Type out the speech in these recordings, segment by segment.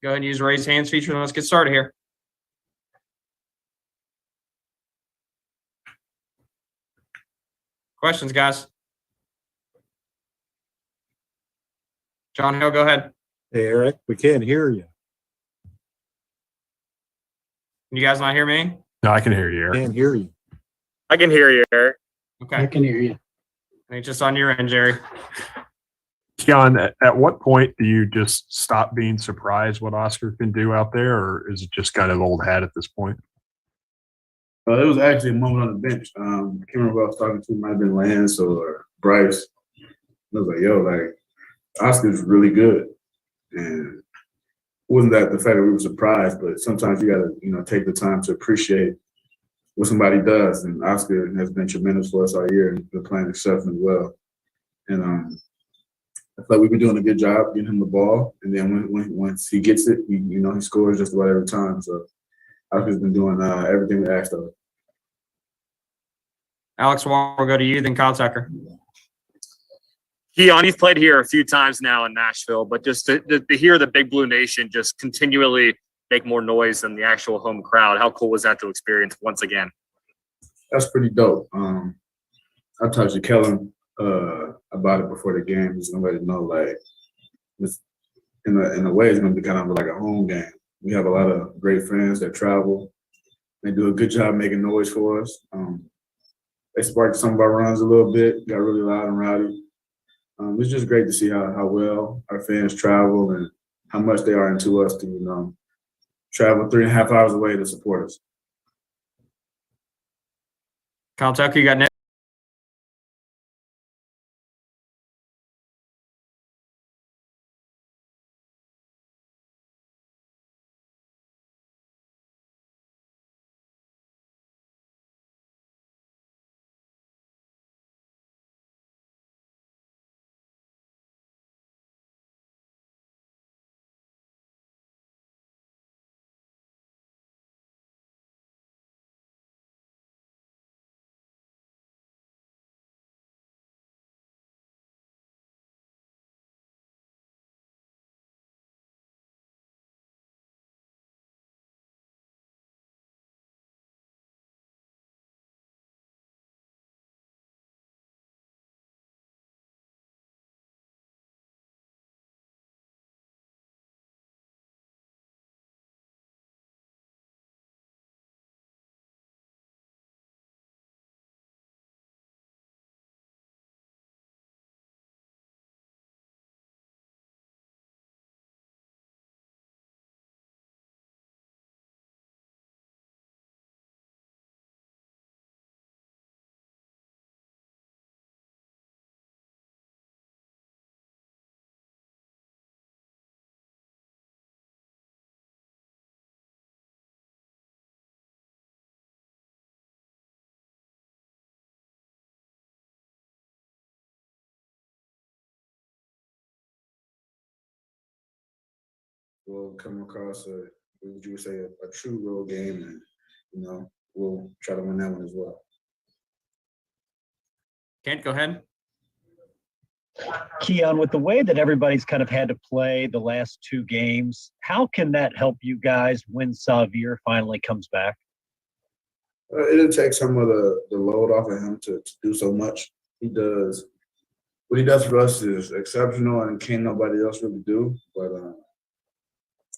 Go ahead and use the raise hands feature, and let's get started here. Questions, guys? John Hill, go ahead. Hey, Eric, we can't hear you. Can you guys not hear me? No, I can hear you, Eric. Can't hear you. I can hear you, Eric. Okay. I can hear you. I think just on your end, Jerry. Keon, at what point do you just stop being surprised what Oscar can do out there, or is it just kind of old hat at this point? It was actually a moment on the bench. I can't remember who I was talking to. It might have been Lance or Bryce. I was like, yo, like, Oscar's really good. And it wasn't that the fact that we were surprised, but sometimes you got to, take the time to appreciate what somebody does. And Oscar has been tremendous for us all year and been playing exceptionally well. And I feel like we've been doing a good job getting him the ball. And then once he gets it, he scores just about every time. So Oscar's been doing everything we asked of him. Alex Wall, we'll go to you, then Kyle Tucker. Keon, you've played here a few times now in Nashville, but just to hear the Big Blue Nation just continually make more noise than the actual home crowd, how cool was that to experience once again? That's pretty dope. I talked to Kellen about it before the game. Just gonna let it know, like, it's, in a way, it's gonna be kind of like a home game. We have a lot of great friends that travel. They do a good job making noise for us. They sparked some of our runs a little bit, got really loud and rowdy. It's just great to see how well our fans travel and how much they are into us to, travel 3.5 hours away to support us. Kyle Tucker, you got next. We'll come across what you would say, a true road game, and we'll try to win that one as well. Kent, go ahead. Keon, with the way that everybody's kind of had to play the last two games, how can that help you guys when Xavier finally comes back? It'll take some of the load off of him to do so much. What he does for us is exceptional and can't nobody else really do, but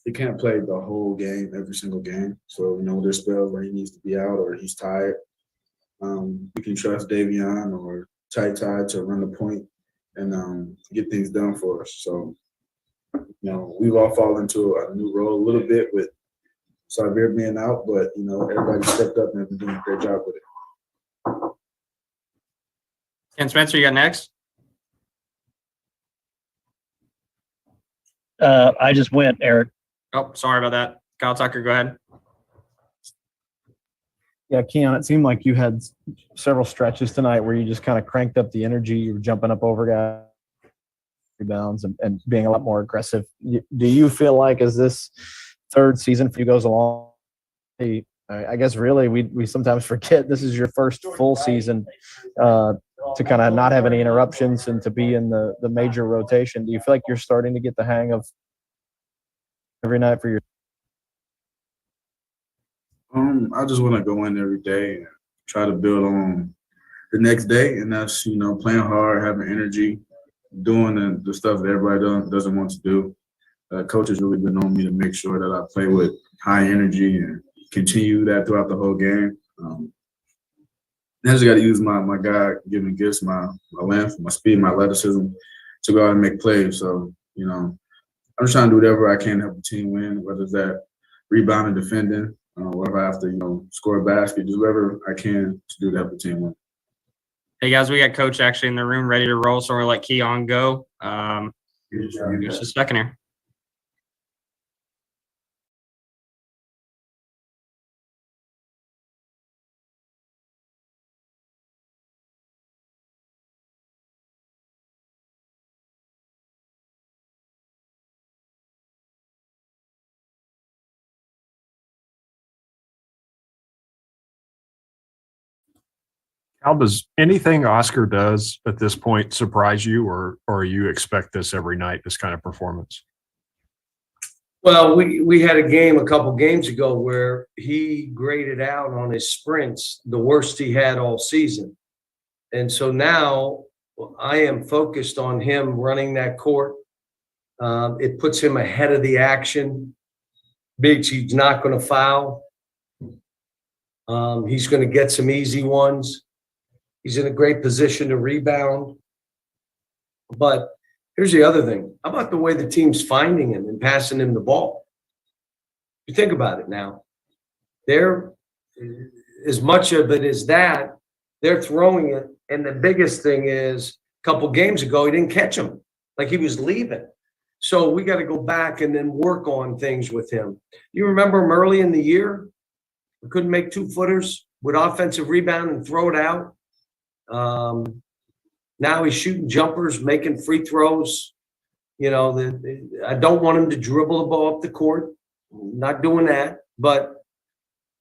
he can't play the whole game every single game. So, there's spells where he needs to be out or he's tired. We can trust Davion or Ty to run the point and get things done for us. So, we've all fallen into a new role a little bit with Xavier being out, but, everybody stepped up and have been doing a great job with it. Ken Spencer, you got next. I just went, Eric. Oh, sorry about that. Kyle Tucker, go ahead. Yeah, Keon, it seemed like you had several stretches tonight where you just kind of cranked up the energy. You were jumping up over guys, rebounds, and being a lot more aggressive. Do you feel like as this third season for you goes along, I guess really we sometimes forget this is your first full season to kind of not have any interruptions and to be in the major rotation. Do you feel like you're starting to get the hang of every night for your? I just want to go in every day and try to build on the next day, and that's playing hard, having energy, doing the stuff that everybody doesn't want to do. Coach has really been on me to make sure that I play with high energy and continue that throughout the whole game. I just got to use my God-given gifts, my length, my speed, my athleticism to go out and make plays. So, I'm just trying to do whatever I can to help the team win, whether it's that rebounding, defending, whether I have to, score a basket, just whatever I can to do to help the team win. Hey guys, we got Coach actually in the room ready to roll, so we're gonna let Keon go. Just a second here. How does anything Oscar does at this point surprise you, or you expect this every night, this kind of performance? Well, we had a game a couple games ago where he graded out on his sprints the worst he had all season. And so now I am focused on him running that court. It puts him ahead of the action. Biggs, he's not going to foul. He's going to get some easy ones. He's in a great position to rebound. But here's the other thing. How about the way the team's finding him and passing him the ball? You think about it now. They're, as much of it as that, they're throwing it. And the biggest thing is, a couple games ago, he didn't catch him. Like he was leaving. So we got to go back and then work on things with him. You remember him early in the year? We couldn't make 2-footers with offensive rebound and throw it out. Now he's shooting jumpers, making free throws. I don't want him to dribble the ball up the court. Not doing that, but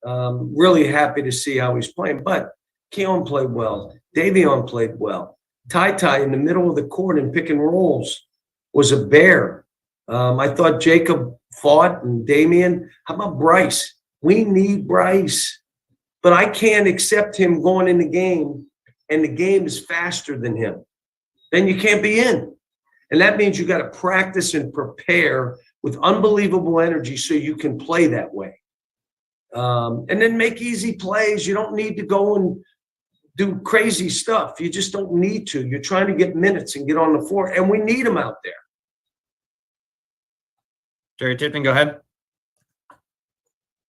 really happy to see how he's playing. But Keon played well. Davion played well. Ty in the middle of the court and pick and rolls was a bear. I thought Jacob fought and Damian. How about Bryce? We need Bryce. But I can't accept him going in the game and the game is faster than him. Then you can't be in. And that means you got to practice and prepare with unbelievable energy so you can play that way. And then make easy plays. You don't need to go and do crazy stuff. You just don't need to. You're trying to get minutes and get on the floor, and we need them out there. Jerry Tippin, go ahead.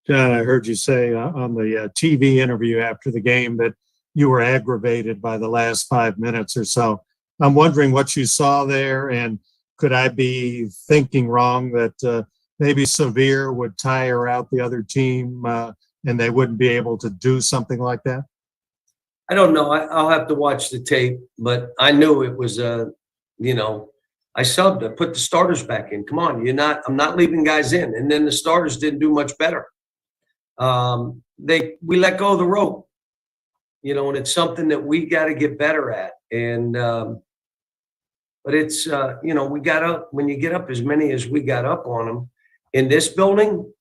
John, I heard you say on the TV interview after the game that you were aggravated by the last 5 minutes or so. I'm wondering what you saw there, and could I be thinking wrong that maybe Sevier would tire out the other team and they wouldn't be able to do something like that? I don't know. I'll have to watch the tape, but I knew it was I subbed. I put the starters back in. Come on, I'm not leaving guys in. And then the starters didn't do much better. We let go of the rope. And it's something that we got to get better at. And, but it's, we got up, when you get up as many as we got up on them in this building,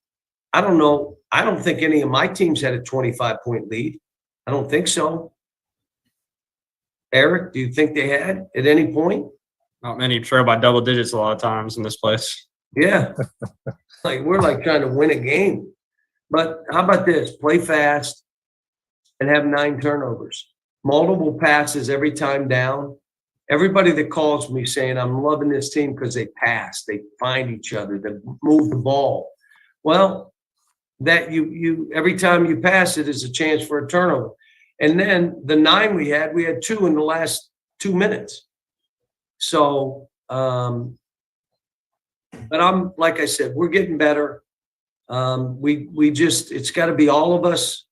I don't know. I don't think any of my teams had a 25-point lead. I don't think so. Eric, do you think they had at any point? Not many trail by double digits a lot of times in this place. Yeah. We're trying to win a game. But how about this? Play fast and have 9 turnovers. Multiple passes every time down. Everybody that calls me saying, I'm loving this team because they pass, they find each other, they move the ball. Well, that you every time you pass it is a chance for a turnover. And then the 9 we had 2 in the last 2 minutes. So, but I'm, like I said, we're getting better. We just, it's got to be all of us,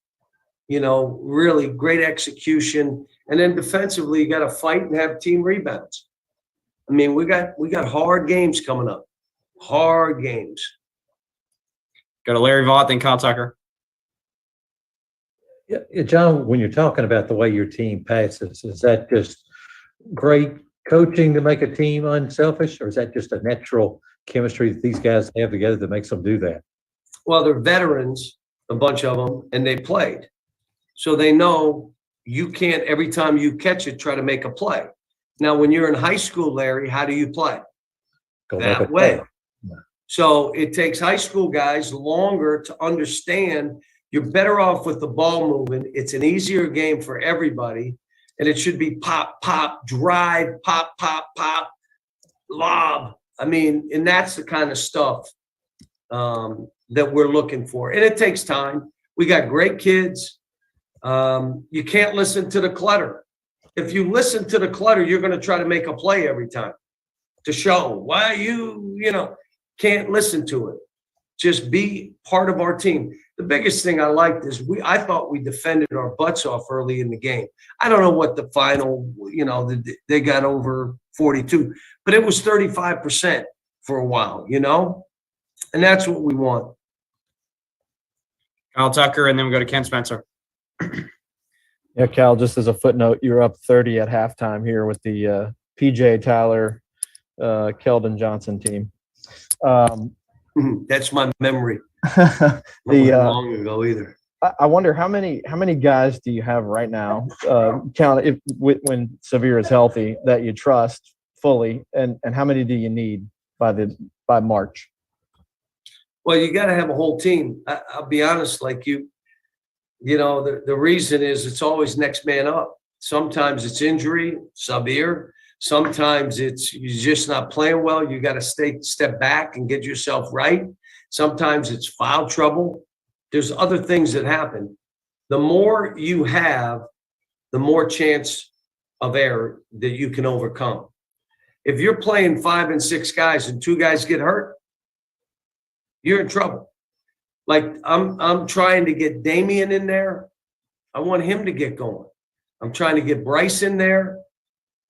really great execution. And then defensively, you got to fight and have team rebounds. I mean, we got hard games coming up, hard games. Go to Larry Vaught, then Kyle Tucker. Yeah, John, when you're talking about the way your team passes, is that just great coaching to make a team unselfish, or is that just a natural chemistry that these guys have together that makes them do that? Well, they're veterans, a bunch of them, and they played. So they know you can't, every time you catch it, try to make a play. Now, when you're in high school, Larry, how do you play? Go make That a way. play. So it takes high school guys longer to understand you're better off with the ball moving. It's an easier game for everybody. And it should be pop, pop, drive, pop, pop, pop, lob. I mean, and that's the kind of stuff that we're looking for. And it takes time. We got great kids. You can't listen to the clutter. If you listen to the clutter, you're going to try to make a play every time to show why you can't listen to it. Just be part of our team. The biggest thing I liked is I thought we defended our butts off early in the game. I don't know what the final, they got over 42, but it was 35% for a while, and that's what we want. Kyle Tucker, and then we go to Ken Spencer. Yeah, Cal, just as a footnote, you were up 30 at halftime here with the PJ Tyler, Keldon Johnson team. That's my memory. Long ago either. I wonder how many guys do you have right now, count when Severe is healthy, that you trust fully, and how many do you need by March? Well, you got to have a whole team. I'll be honest, like the reason is it's always next man up. Sometimes it's injury, severe. Sometimes it's you're just not playing well. You got to step back and get yourself right. Sometimes it's foul trouble. There's other things that happen. The more you have, the more chance of error that you can overcome. If you're playing 5 and 6 guys and 2 guys get hurt, you're in trouble. Like I'm trying to get Damian in there. I want him to get going. I'm trying to get Bryce in there.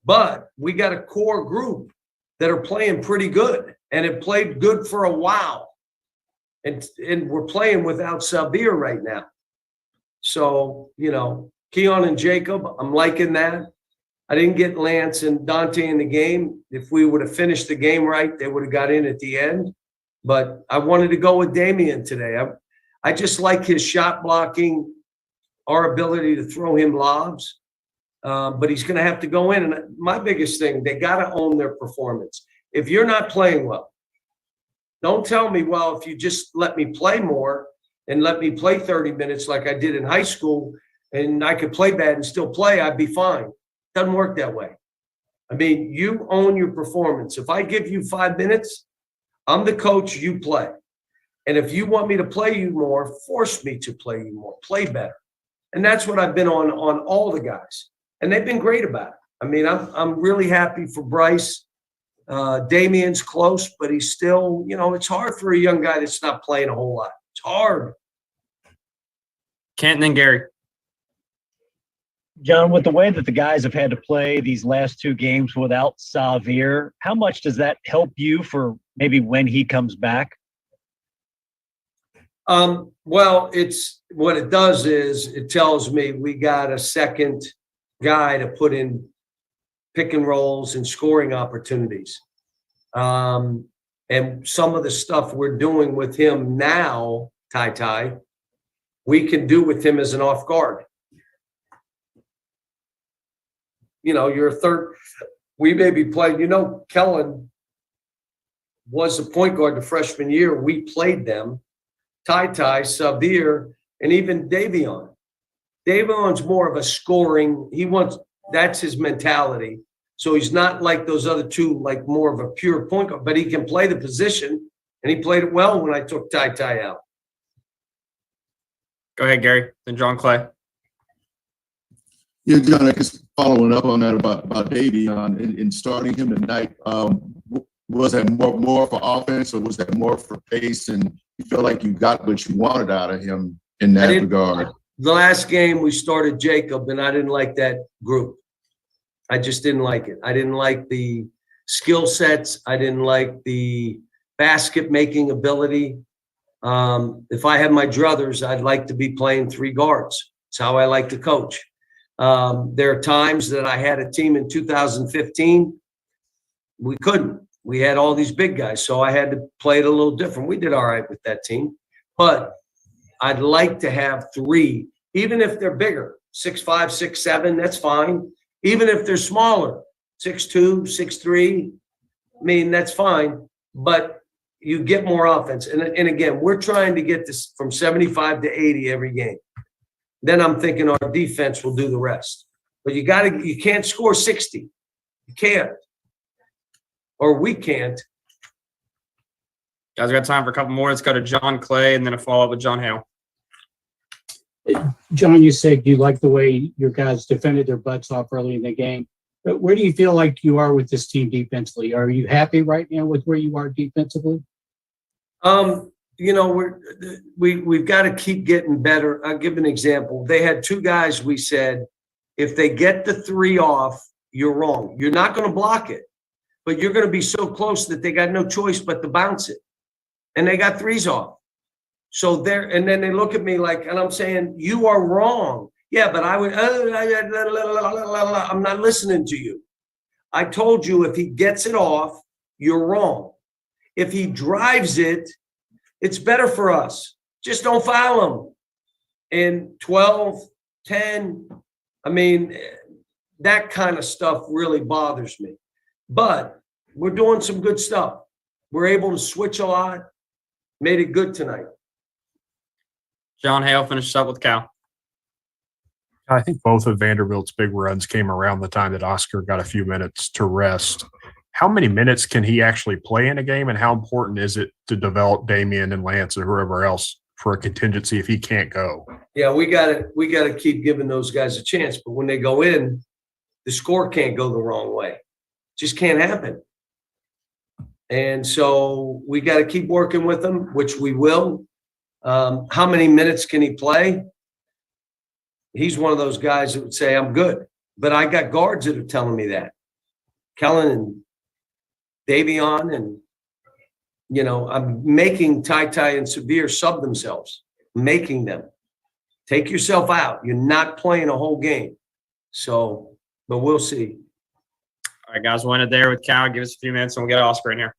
But we got a core group that are playing pretty good and have played good for a while. And we're playing without Sabir right now. So, Keon and Jacob, I'm liking that. I didn't get Lance and Dante in the game. If we would have finished the game right, they would have got in at the end. But I wanted to go with Damian today. I just like his shot blocking, our ability to throw him lobs. But he's going to have to go in. And my biggest thing, they got to own their performance. If you're not playing well, don't tell me, well, if you just let me play more and let me play 30 minutes like I did in high school and I could play bad and still play, I'd be fine. Doesn't work that way. I mean, you own your performance. If I give you 5 minutes, I'm the coach, you play. And if you want me to play you more, force me to play you more, play better. And that's what I've been on all the guys. And they've been great about it. I mean, I'm really happy for Bryce. Damian's close, but he's still, it's hard for a young guy that's not playing a whole lot. It's hard. Kent and then Gary. John, with the way that the guys have had to play these last 2 games without Savir, how much does that help you for maybe when he comes back? Well, it's what it does is it tells me we got a second guy to put in pick and rolls and scoring opportunities. And some of the stuff we're doing with him now, Ty, we can do with him as an off guard. You're a third. We may be playing, Kellen was the point guard the freshman year. We played them. Ty, Sabir, and even Davion. Davion's more of a scoring. That's his mentality. So he's not like those other 2, like more of a pure point guard, but he can play the position, and he played it well when I took Ty out. Go ahead, Gary. Then John Clay. Yeah, John, I guess following up on that about Davion in starting him tonight, was that more for offense or was that more for pace? And you feel like you got what you wanted out of him in that regard? The last game we started Jacob, and I didn't like that group. I just didn't like it. I didn't like the skill sets. I didn't like the basket making ability. If I had my druthers, I'd like to be playing 3 guards. It's how I like to coach. There are times that I had a team in 2015 we couldn't. We had all these big guys, so I had to play it a little different. We did all right with that team, but I'd like to have 3, even if they're bigger, 6'5", 6'7", that's fine. Even if they're smaller, 6'2", 6'3", I mean, that's fine, but you get more offense. And again, we're trying to get this from 75 to 80 every game. Then I'm thinking our defense will do the rest. But you can't score 60. You can't. Or we can't. Guys, we got time for a couple more. Let's go to John Clay and then a follow-up with John Hale. John, you said you like the way your guys defended their butts off early in the game. But where do you feel like you are with this team defensively? Are you happy right now with where you are defensively? You know, we've got to keep getting better. I'll give an example. They had 2 guys, we said, if they get the 3 off, you're wrong. You're not going to block it, but you're going to be so close that they got no choice but to bounce it. And they got 3s off. So and then they look at me like, and I'm saying, you are wrong. Yeah, but I'm not listening to you. I told you if he gets it off, you're wrong. If he drives it, it's better for us. Just don't foul him. And 12, 10, I mean, that kind of stuff really bothers me. But we're doing some good stuff. We're able to switch a lot. Made it good tonight. John Hale finishes up with Cal. I think both of Vanderbilt's big runs came around the time that Oscar got a few minutes to rest. How many minutes can he actually play in a game, and how important is it to develop Damian and Lance or whoever else for a contingency if he can't go? Yeah, we got to keep giving those guys a chance. But when they go in, the score can't go the wrong way. Just can't happen. And so we got to keep working with them, which we will. How many minutes can he play? He's one of those guys that would say, I'm good. But I got guards that are telling me that. Kellen and Davion, and, you know, I'm making Ty and Severe sub themselves, making them. Take yourself out. You're not playing a whole game. So, but we'll see. All right, guys, we'll end it there with Cal. Give us a few minutes and we'll get Oscar in here.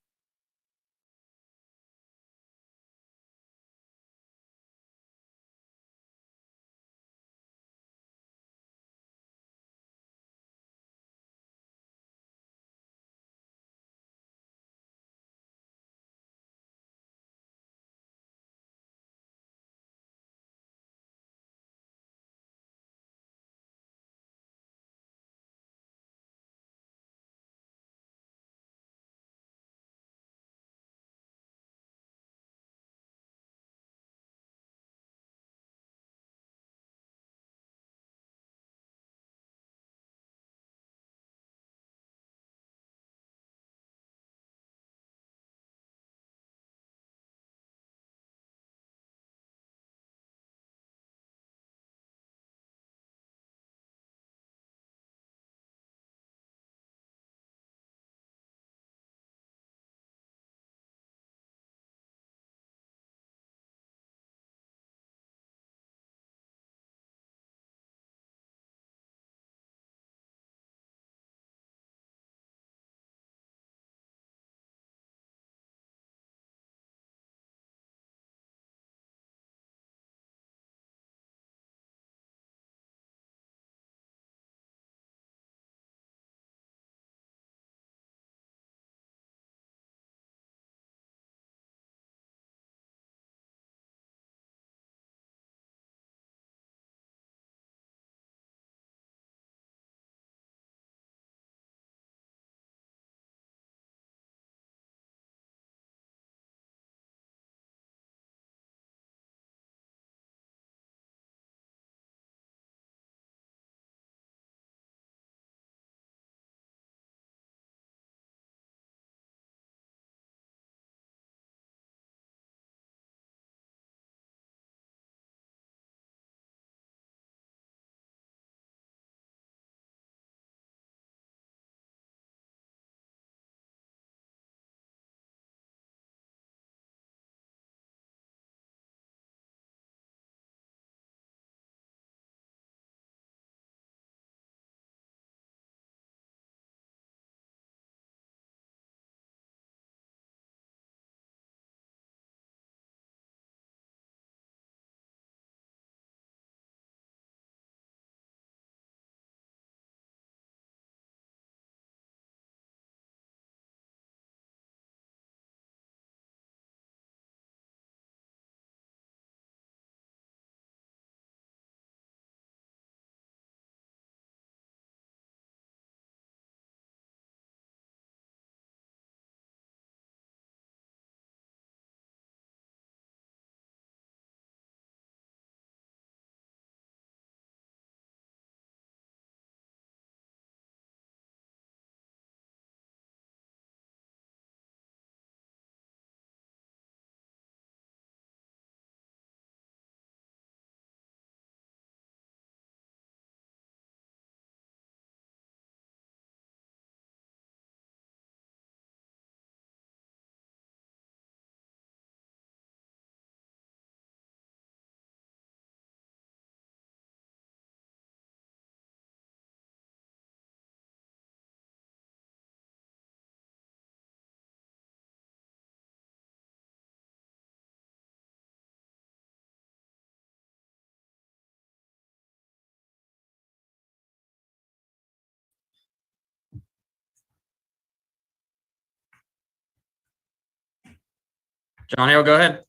Johnny, go ahead.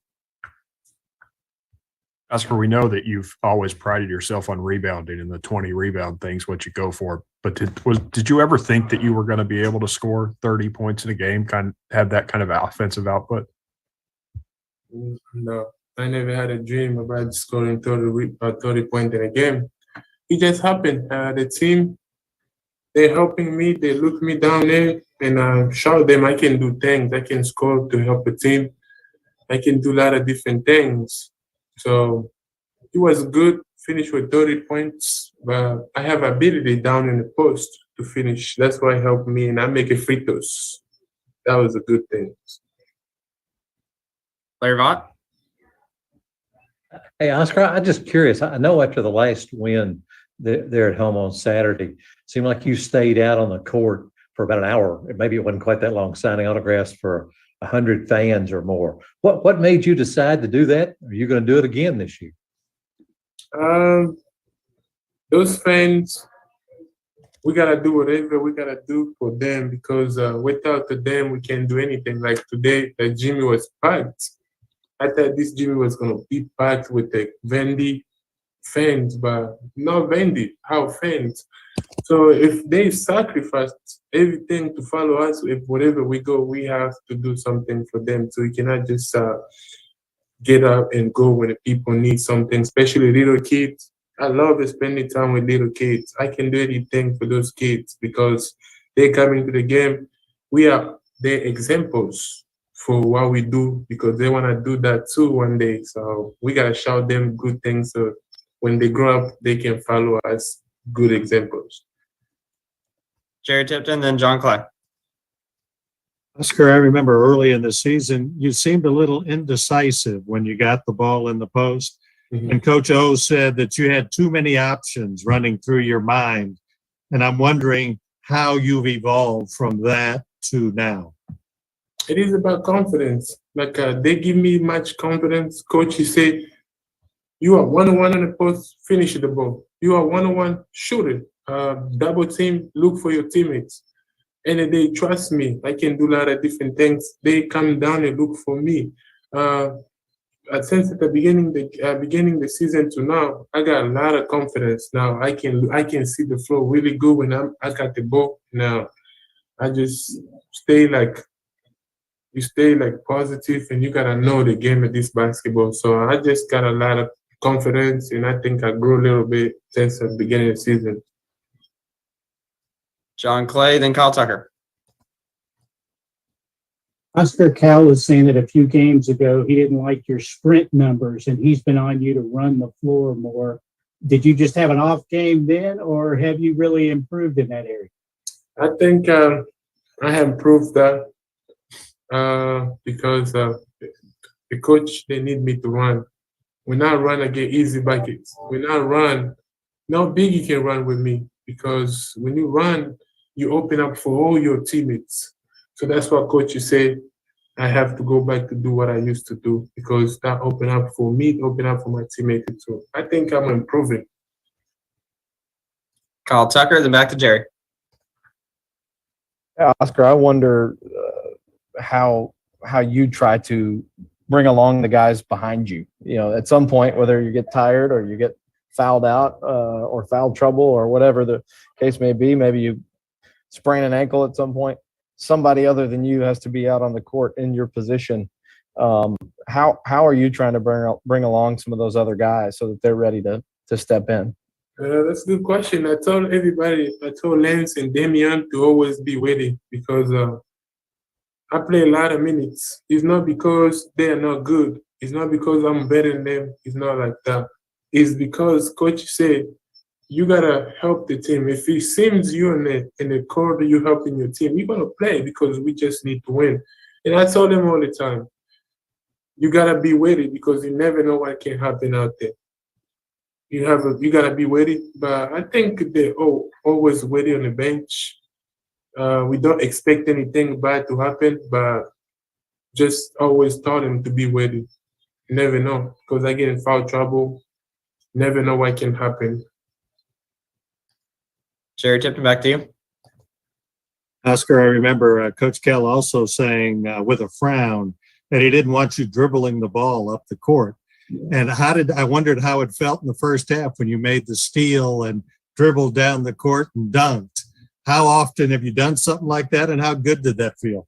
Oscar, we know that you've always prided yourself on rebounding, and the 20 rebound thing's what you go for. But did you ever think that you were going to be able to score 30 points in a game, have that kind of offensive output? No, I never had a dream about scoring 30 points in a game. It just happened. The team, they're helping me. They look me down there and show them I can do things. I can score to help the team. I can do a lot of different things. So it was good, finish with 30 points, but I have ability down in the post to finish. That's why it helped me, and I make a free throws. That was a good thing. Larry Vaught. Hey, Oscar, I'm just curious. I know after the last win there at home on Saturday, it seemed like you stayed out on the court for about an hour. Maybe it wasn't quite that long, signing autographs for 100 fans or more. What made you decide to do that? Are you going to do it again this year? Those fans, we gotta do whatever we gotta do for them, because without them we can't do anything. Like today, the gym was packed. I thought this gym was gonna be packed with the Vandy fans, but not Vandy, our fans. So if they sacrificed everything to follow us, if wherever we go, we have to do something for them. So we cannot just get up and go when the people need something, especially little kids. I love spending time with little kids. I can do anything for those kids because they come into the game. We are their examples for what we do, because they want to do that too one day. So we got to show them good things so when they grow up, they can follow us good examples. Jerry Tipton, then John Clay. Oscar, I remember early in the season, you seemed a little indecisive when you got the ball in the post. Mhm. And Coach O said that you had too many options running through your mind. And I'm wondering how you've evolved from that to now. It is about confidence. Like they give me much confidence. Coach, he said, you are one-on-one in the post, finish the ball. You are one-on-one, shoot it. Double team, look for your teammates. And they trust me. I can do a lot of different things. They come down and look for me. Since at the beginning the season to now, I got a lot of confidence. Now I can see the flow really good when I got the ball. Now I just stay like positive, and you gotta know the game of this basketball. So I just got a lot of confidence, and I think I grew a little bit since the beginning of the season. John Clay, then Kyle Tucker. Oscar, Cal was saying that a few games ago he didn't like your sprint numbers, and he's been on you to run the floor more. Did you just have an off game then, or have you really improved in that area? I think I have improved that because the coach, they need me to run. When I run, I get easy buckets. When I run, no biggie can run with me, because when you run, you open up for all your teammates. So that's what coach said. I have to go back to do what I used to do, because that open up for me, open up for my teammates too. I think I'm improving. Kyle Tucker, then back to Jerry. Yeah, Oscar, I wonder how you try to bring along the guys behind you. You know, at some point, whether you get tired or you get fouled out or foul trouble or whatever the case may be, maybe you sprain an ankle at some point. Somebody other than you has to be out on the court in your position. How are you trying to bring along some of those other guys so that they're ready to step in? That's a good question. I told Lance and Damian to always be waiting, because I play a lot of minutes. It's not because they are not good. It's not because I'm better than them. It's not like that. It's because coach said, you gotta help the team. If it seems you're in the court, you're helping your team, you're gonna play, because we just need to win. And I tell them all the time, you gotta be ready, because you never know what can happen out there. You gotta be ready. But I think they're always ready on the bench. We don't expect anything bad to happen, but just always tell them to be ready. You never know, because I get in foul trouble. Never know what can happen. Jerry Tipton, back to you. Oscar, I remember Coach Kell also saying with a frown and he didn't want you dribbling the ball up the court. And I wondered how it felt in the first half when you made the steal and dribbled down the court and dunked. How often have you done something like that, and how good did that feel?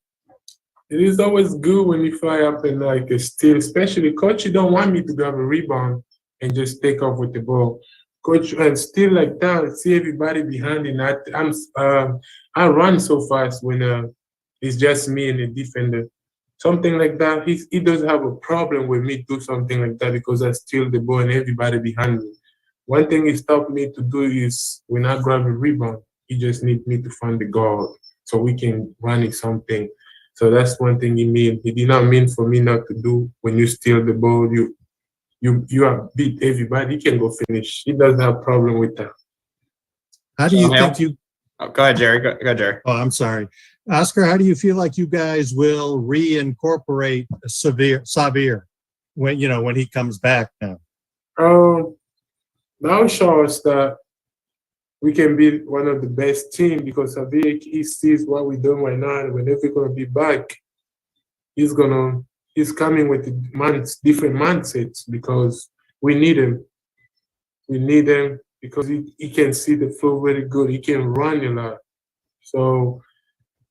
It is always good when you fly up and like a steal, especially coach, you don't want me to grab a rebound and just take off with the ball. Coach, and still like that, see everybody behind it. I run so fast when it's just me and the defender. Something like that, he doesn't have a problem with me do something like that because I steal the ball and everybody behind me. One thing he stopped me to do is when I grab a rebound, he just need me to find the guard so we can run it something. So that's one thing he mean. He did not mean for me not to do. When you steal the ball, you have beat everybody. He can go finish. He doesn't have problem with that. How do you think you? Oh, go ahead, Jerry. Go ahead, Jerry. Oh, I'm sorry, Oscar. How do you feel like you guys will reincorporate Xavier when he comes back now? Now show us that we can be one of the best team because Xavier, he sees what we're doing right now, and whenever we're gonna be back, he's coming with different mindsets because we need him. We need him because he can see the flow very good. He can run a lot. So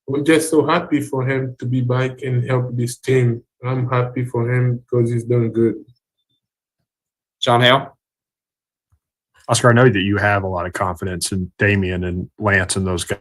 we're just so happy for him to be back and help this team. I'm happy for him because he's done good. John Hale. Oscar, I know that you have a lot of confidence in Damian and Lance and those guys.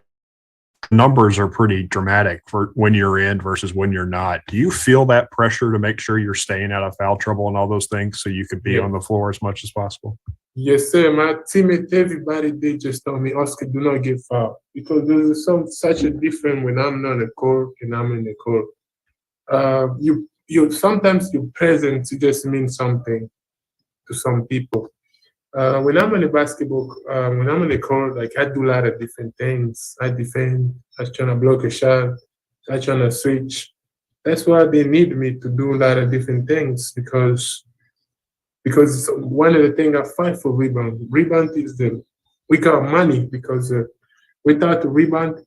Numbers are pretty dramatic for when you're in versus when you're not. Do you feel that pressure to make sure you're staying out of foul trouble and all those things so you could be on the floor as much as possible? Yes, sir. My teammate, everybody, they just told me, Oscar, do not get fouled. Because there's such a difference when I'm not on the court and I'm in the court. Sometimes your presence just means something to some people. When I'm in the basketball, when I'm in the court, like I do a lot of different things. I defend, I try to block a shot, I try to switch. That's why they need me to do a lot of different things because one of the things I fight for rebound. Rebound is we got money because without the rebound,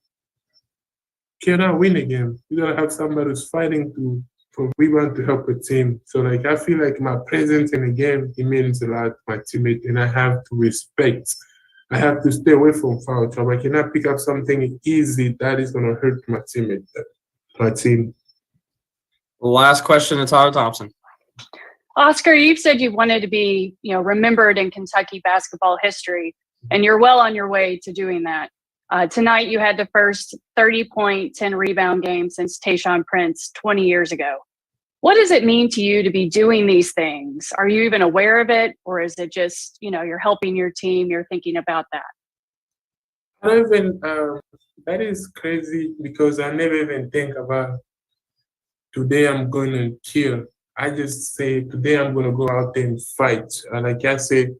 cannot win a game. You gotta have somebody who's fighting for rebound to help a team. So like I feel like my presence in the game, it means a lot to my teammate, and I have to respect. I have to stay away from foul trouble. I cannot pick up something easy that is gonna hurt my teammate, my team. Last question to Tyler Thompson. Oscar, you've said you wanted to be, remembered in Kentucky basketball history, and you're well on your way to doing that. Tonight, you had the first 30-point, 10-rebound game since Tayshaun Prince 20 years ago. What does it mean to you to be doing these things? Are you even aware of it, or is it just, you're helping your team, you're thinking about that? That is crazy because I never even think about today I'm going to kill. I just say today I'm going to go out there and fight. And like I said,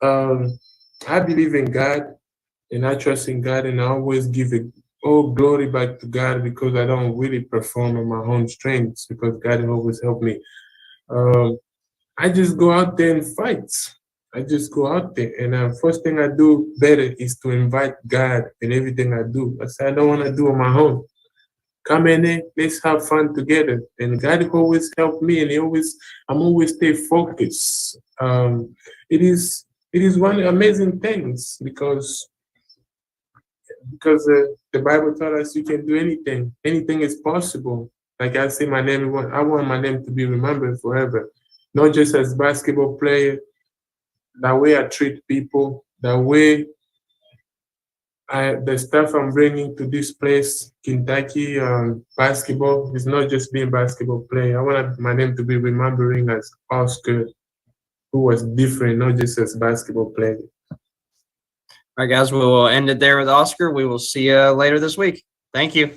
I believe in God. And I trust in God, and I always give all glory back to God because I don't really perform on my own strengths because God always helped me. I just go out there and fight. I just go out there, and first thing I do better is to invite God in everything I do. I say I don't want to do on my own. Come in there, let's have fun together. And God always helped me, and I'm always stay focused. It is one of the amazing things because the Bible tells us you can do anything. Anything is possible. Like I say, I want my name to be remembered forever. Not just as basketball player, the way I treat people, the way the stuff I'm bringing to this place, Kentucky, basketball, is not just being basketball player. I want my name to be remembering as Oscar, who was different, not just as basketball player. All right, guys, we will end it there with Oscar. We will see you later this week. Thank you.